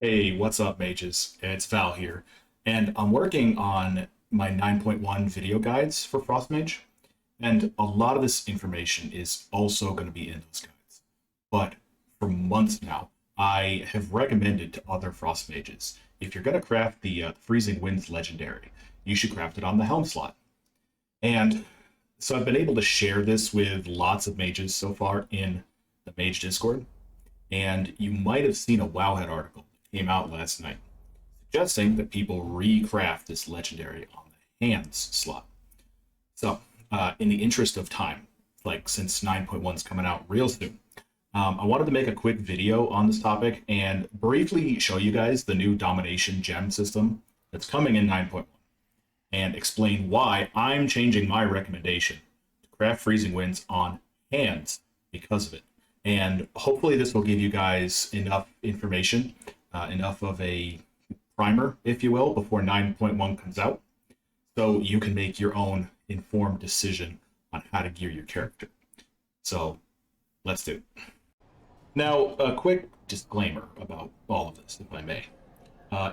Hey, what's up, mages? It's Val here, and I'm working on my 9.1 video guides for Frostmage, and a lot of this information is also going to be in those guides. But for months now, I have recommended to other Frostmages, if you're going to craft the Freezing Winds Legendary, you should craft it on the Helm slot. And so I've been able to share this with lots of mages so far in the Mage Discord, and you might have seen a Wowhead article that came out last night suggesting that people recraft this legendary on the hands slot. So, in the interest of time, like since 9.1 is coming out real soon, I wanted to make a quick video on this topic and briefly show you guys the new Domination Gem system that's coming in 9.1 and explain why I'm changing my recommendation to craft Freezing Winds on hands because of it. And hopefully this will give you guys enough information, enough of a primer, if you will, before 9.1 comes out, so you can make your own informed decision on how to gear your character. So let's do it. Now, a quick disclaimer about all of this, if I may.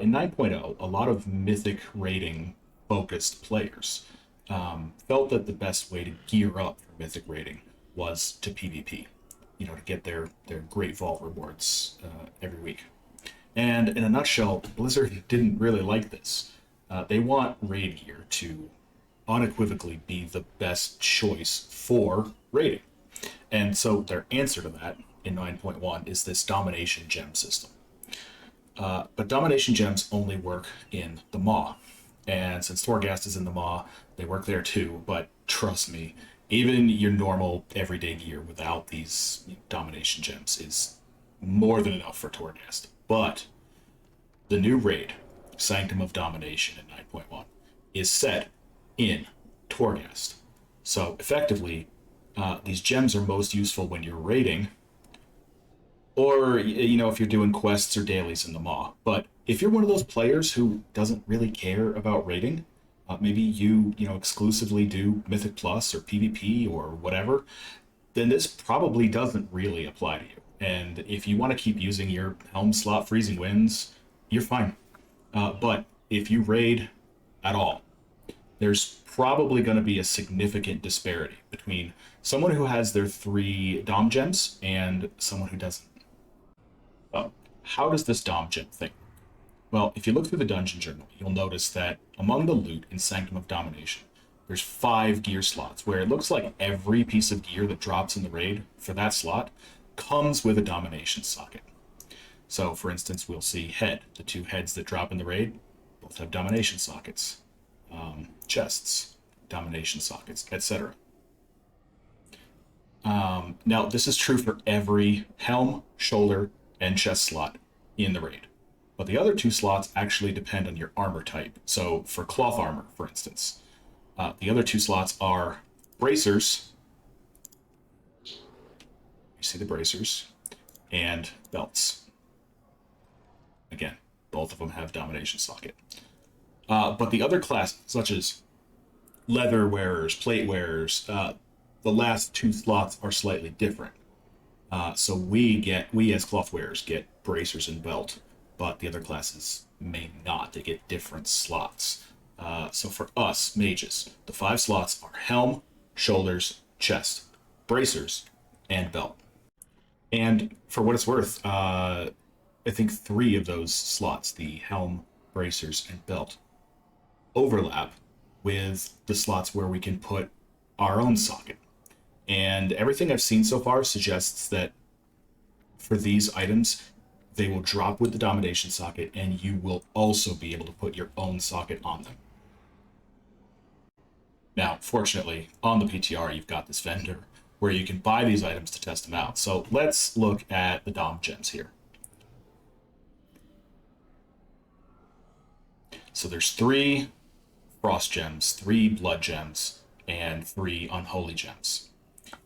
In 9.0, a lot of mythic rating focused players felt that the best way to gear up for mythic rating was to PvP, to get their great vault rewards every week. And in a nutshell, Blizzard didn't really like this. They want raid gear to unequivocally be the best choice for raiding. And so their answer to that in 9.1 is this Domination Gem system. But Domination Gems only work in the Maw. And since Torghast is in the Maw, they work there too. But trust me, even your normal everyday gear without these Domination Gems is more than enough for Torghast. But the new raid, Sanctum of Domination in 9.1, is set in Torghast. So effectively, these gems are most useful when you're raiding, or if you're doing quests or dailies in the Maw. But if you're one of those players who doesn't really care about raiding, maybe you exclusively do Mythic Plus or PvP or whatever, then this probably doesn't really apply to you. And if you want to keep using your Helm slot Freezing Winds, you're fine. But if you raid at all, there's probably going to be a significant disparity between someone who has their 3 Dom Gems and someone who doesn't. How does this Dom Gem thing? Well, if you look through the dungeon journal, you'll notice that among the loot in Sanctum of Domination, there's 5 gear slots where it looks like every piece of gear that drops in the raid for that slot comes with a domination socket. So, for instance, we'll see head. The 2 heads that drop in the raid both have domination sockets. Chests, domination sockets, etc. Now, this is true for every helm, shoulder, and chest slot in the raid. But the other 2 slots actually depend on your armor type. So for cloth armor, for instance, the other 2 slots are bracers. You see the bracers, and belts. Again, both of them have domination socket. But the other classes, such as leather wearers, plate wearers, the last 2 slots are slightly different. So we as cloth wearers get bracers and belt, but the other classes may not. They get different slots. So for us, mages, the 5 slots are helm, shoulders, chest, bracers, and belt. And for what it's worth, I think 3 of those slots, the helm, bracers, and belt, overlap with the slots where we can put our own socket. And everything I've seen so far suggests that for these items, they will drop with the domination socket, and you will also be able to put your own socket on them. Now, fortunately, on the PTR, you've got this vendor where you can buy these items to test them out. So let's look at the Dom Gems here. So there's 3 Frost Gems, 3 Blood Gems, and 3 Unholy Gems.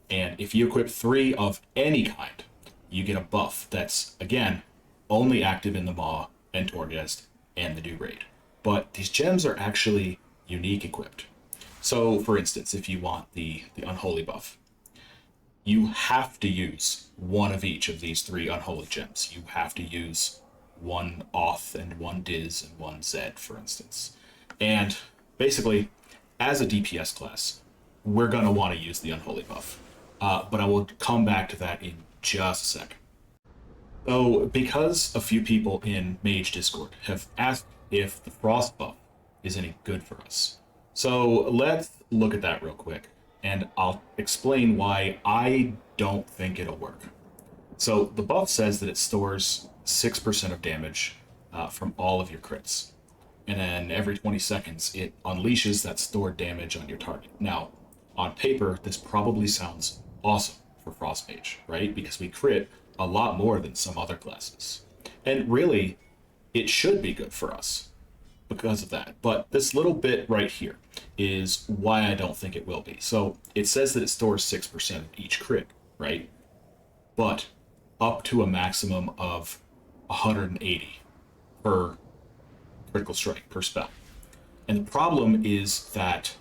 And if you equip 3 of any kind, you get a buff that's, again, only active in the Maw and Torghast and the new raid. But these gems are actually unique equipped. So, for instance, if you want the Unholy buff, you have to use one of each of these 3 Unholy Gems. You have to use one auth and one diz and one zed, for instance. And basically, as a DPS class, we're going to want to use the Unholy buff. But I will come back to that in just a second. So, because a few people in Mage Discord have asked if the Frost buff is any good for us. So, let's look at that real quick, and I'll explain why I don't think it'll work. So, the buff says that it stores 6% of damage from all of your crits. And then every 20 seconds, it unleashes that stored damage on your target. Now, on paper, this probably sounds awesome for Frost Mage, right? Because we crit a lot more than some other classes. And really, it should be good for us because of that. But this little bit right here is why I don't think it will be. So it says that it stores 6% of each crit, right? But up to a maximum of 180 per critical strike per spell. And the problem is that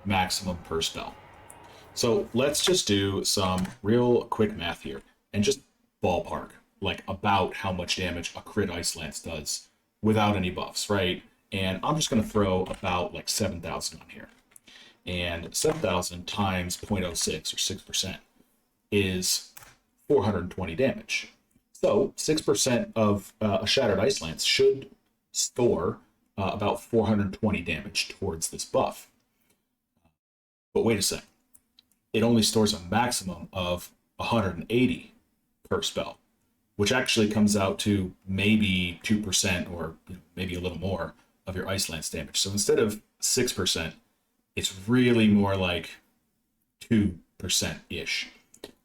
maximum per spell. So let's just do some real quick math here and just ballpark, like about how much damage a crit Ice Lance does without any buffs, right? And I'm just going to throw about like 7,000 on here. And 7,000 times 0.06 or 6% is 420 damage. So 6% of a Shattered Ice Lance should store about 420 damage towards this buff. But wait a sec. It only stores a maximum of 180 per spell, which actually comes out to maybe 2% or maybe a little more of your Ice Lance damage. So instead of 6%, it's really more like 2%-ish.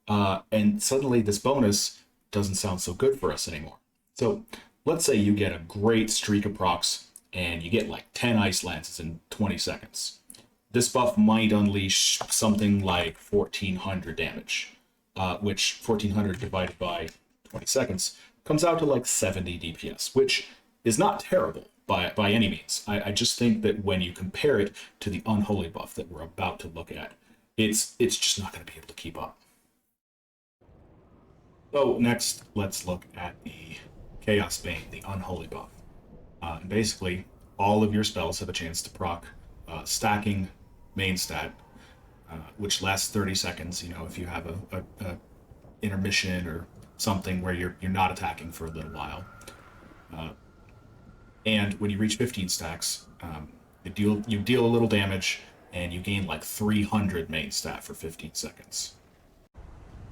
And suddenly this bonus doesn't sound so good for us anymore. So let's say you get a great streak of procs and you get like 10 Ice Lances in 20 seconds. This buff might unleash something like 1,400 damage, which 1,400 divided by 20 seconds comes out to like 70 DPS, which is not terrible by any means. I just think that when you compare it to the Unholy buff that we're about to look at, it's just not going to be able to keep up. So next, let's look at the Chaos Bane, the Unholy buff. And basically, all of your spells have a chance to proc stacking main stat, which lasts 30 seconds. You know, if you have a intermission or something where you're not attacking for a little while. And when you reach 15 stacks, you deal a little damage and you gain like 300 main stat for 15 seconds.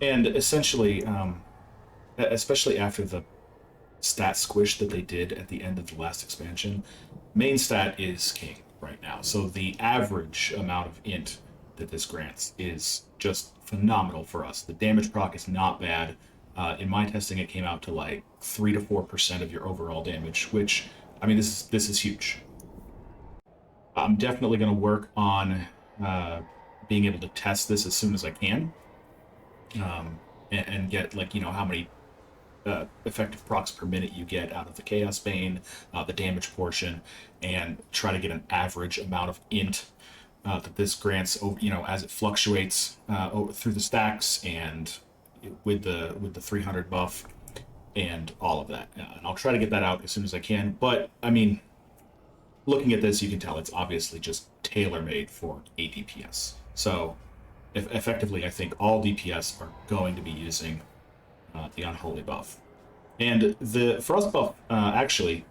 And essentially, especially after the stat squish that they did at the end of the last expansion, main stat is king right now. So the average amount of int that this grants is just phenomenal for us. The damage proc is not bad. In my testing, it came out to like 3 to 4% of your overall damage, which, I mean, this is huge. I'm definitely going to work on being able to test this as soon as I can, and get like, how many effective procs per minute you get out of the Chaos Bane, the damage portion, and try to get an average amount of int that this grants, as it fluctuates through the stacks and with the 300 buff and all of that. And I'll try to get that out as soon as I can. But I mean, looking at this, you can tell it's obviously just tailor-made for a DPS. So effectively, I think all DPS are going to be using the Unholy buff. And the Frost buff, actually,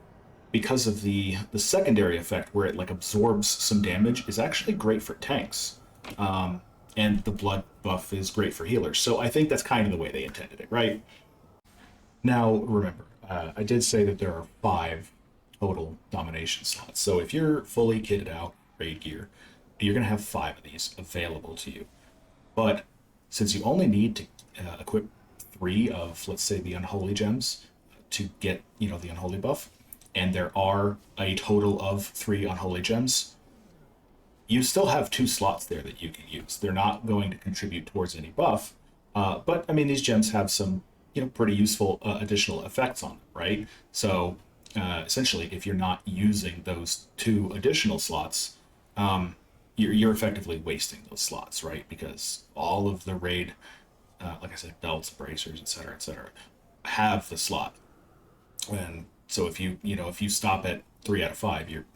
because of the secondary effect where it like absorbs some damage, is actually great for tanks. And the blood buff is great for healers. So I think that's kind of the way they intended it, right? Now, remember, I did say that there are 5 total domination slots. So if you're fully kitted out, raid gear, you're going to have 5 of these available to you. But since you only need to equip 3 of, let's say, the Unholy Gems to get, the Unholy buff, and there are a total of 3 Unholy Gems, you still have 2 slots there that you can use. They're not going to contribute towards any buff, but, I mean, these gems have some, pretty useful additional effects on them, right? So, essentially, if you're not using those 2 additional slots, you're effectively wasting those slots, right? Because all of the raid, like I said, belts, bracers, etc., have the slot. And So if if you stop at 3 out of 5, you're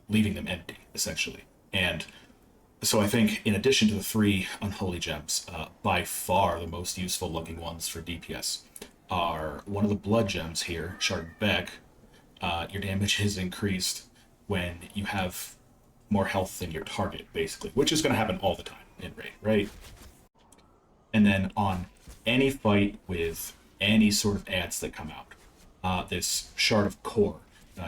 leaving them empty essentially. And so I think in addition to the 3 unholy gems, by far the most useful looking ones for DPS are one of the blood gems here, Shard Beck. Your damage is increased when you have more health than your target, basically, which is going to happen all the time in raid, right? And then on any fight with any sort of ads that come out, this Shard of Core,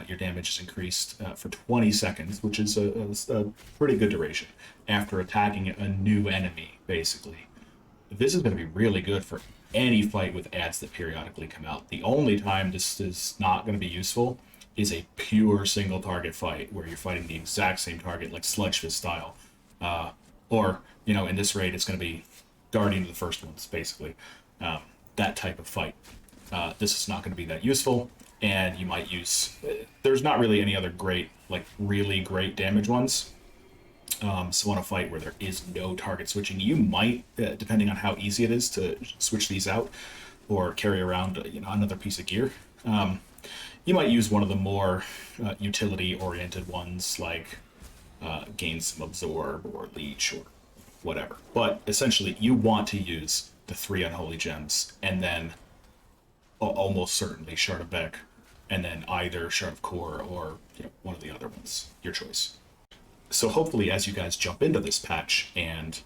your damage is increased for 20 seconds, which is a pretty good duration, after attacking a new enemy, basically. This is going to be really good for any fight with ads that periodically come out. The only time this is not going to be useful is a pure single target fight where you're fighting the exact same target, like Sludge Fist style. Or, in this raid, it's going to be Guardian of the First Ones, basically. That type of fight. This is not going to be that useful, and you might use... There's not really any other great, really great damage ones. So on a fight where there is no target switching, you might, depending on how easy it is to switch these out or carry around, another piece of gear, you might use one of the more utility-oriented ones, like gain some absorb or leech or whatever. But essentially, you want to use the 3 unholy gems, and then almost certainly Shard of Beck, and then either Shard of Core or one of the other ones, your choice. So hopefully, as you guys jump into this patch and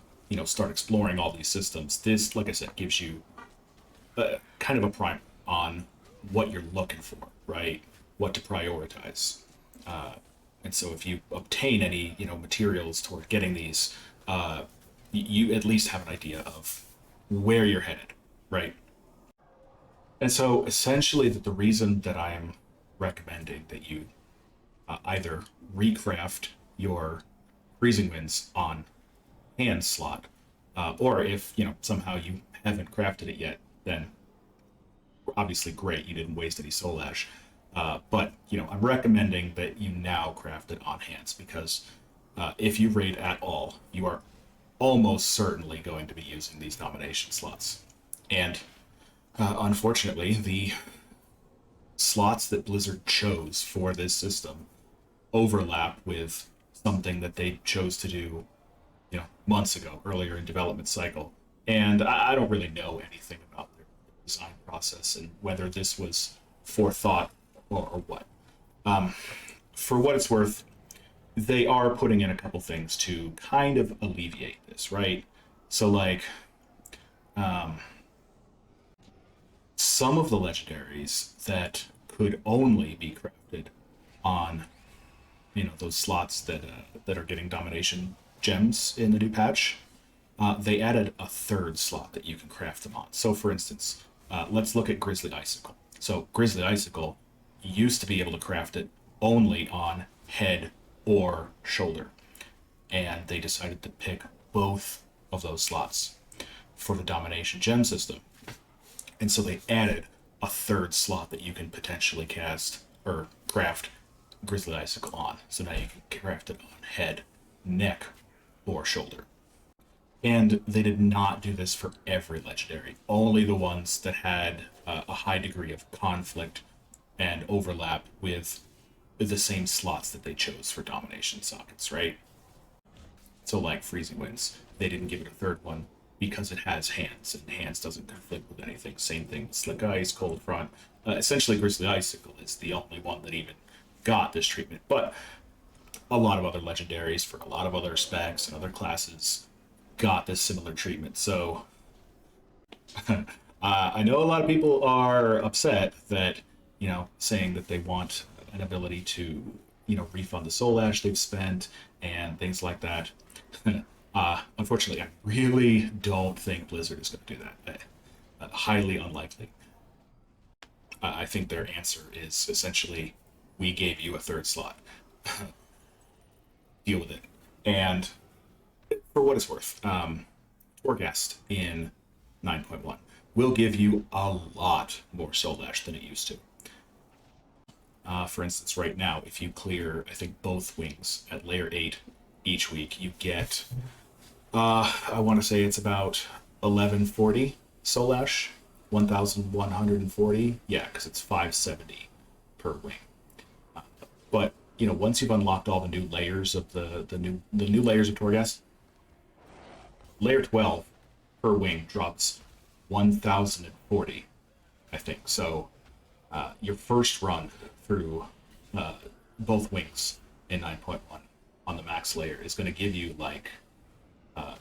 start exploring all these systems, this, like I said, gives you kind of a primer on what you're looking for, right? What to prioritize. And so if you obtain any materials toward getting these, you at least have an idea of where you're headed, right? And so essentially, the reason that I am recommending that you either recraft your freezing winds on hand slot, or if somehow you haven't crafted it yet, then obviously great, you didn't waste any soul ash. But I'm recommending that you now craft it on hands, because if you raid at all, you are almost certainly going to be using these domination slots. And unfortunately, the slots that Blizzard chose for this system overlap with something that they chose to do, months ago, earlier in development cycle. And I don't really know anything about their design process and whether this was forethought or what. For what it's worth, they are putting in a couple things to kind of alleviate this, right? So, some of the legendaries that could only be crafted on those slots that are getting domination gems in the new patch, they added a 3rd slot that you can craft them on. So for instance, let's look at Grizzly Icicle. So Grizzly Icicle used to be able to craft it only on head or shoulder, and they decided to pick both of those slots for the domination gem system. And so they added a 3rd slot that you can potentially cast or craft Grizzly Icicle on. So now you can craft it on head, neck, or shoulder. And they did not do this for every legendary, only the ones that had a high degree of conflict and overlap with the same slots that they chose for domination sockets, right? So like Freezing Winds, they didn't give it a 3rd one because it has hands, and hands doesn't conflict with anything. Same thing with Slick Ice, Cold Front. Essentially, Grizzly Icicle is the only one that even got this treatment, but a lot of other legendaries for a lot of other specs and other classes got this similar treatment. So I know a lot of people are upset that saying that they want an ability to refund the soul ash they've spent and things like that. Unfortunately, I really don't think Blizzard is going to do that. Highly unlikely. I think their answer is essentially, we gave you a 3rd slot. Deal with it. And for what it's worth, Torghast in 9.1 will give you a lot more soul ash than it used to. For instance, right now, if you clear, I think, both wings at layer 8 each week, you get, I want to say it's about 1140 soul ash, 1140. Yeah, because it's 570 per wing. But you know, once you've unlocked all the new layers of the new layers of Torghast, layer 12 per wing drops 1,040, I think. So your first run through both wings in 9.1 on the max layer is going to give you like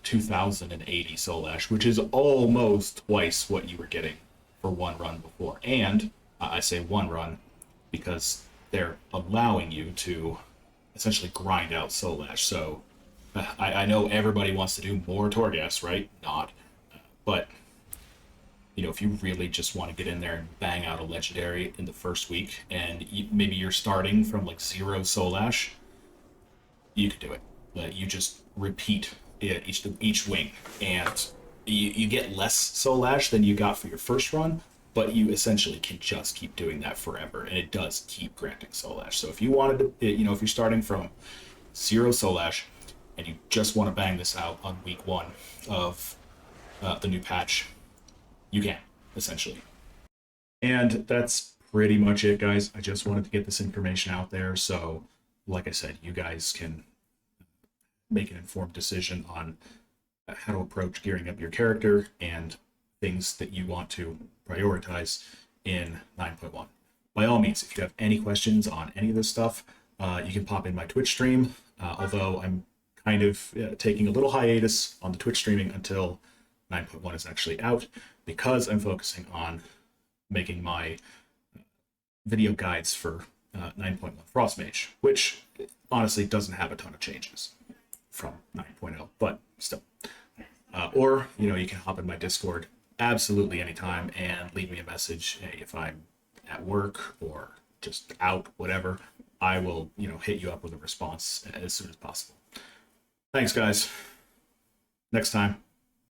2,080 soul ash, which is almost twice what you were getting for one run before. And I say one run because they're allowing you to essentially grind out soul ash. So I know everybody wants to do more Torghast, right? Not. But, you know, if you really just want to get in there and bang out a legendary in the first week, and maybe you're starting from like 0 soul ash, you could do it. You just repeat it each wing, and you get less soul ash than you got for your first run, but you essentially can just keep doing that forever, and it does keep granting soul ash. So if you wanted to, you know, if you're starting from 0 soul ash and you just want to bang this out on week 1 of the new patch, you can, essentially. And that's pretty much it, guys. I just wanted to get this information out there, so like I said, you guys can make an informed decision on how to approach gearing up your character and things that you want to prioritize in 9.1. By all means, if you have any questions on any of this stuff, you can pop in my Twitch stream, although I'm kind of taking a little hiatus on the Twitch streaming until 9.1 is actually out, because I'm focusing on making my video guides for 9.1 Frostmage, which honestly doesn't have a ton of changes from 9.0, but still. Or, you know, you can hop in my Discord absolutely anytime and leave me a message. Hey, if I'm at work or just out, whatever, I will, you know, hit you up with a response as soon as possible. Thanks, guys. Next time.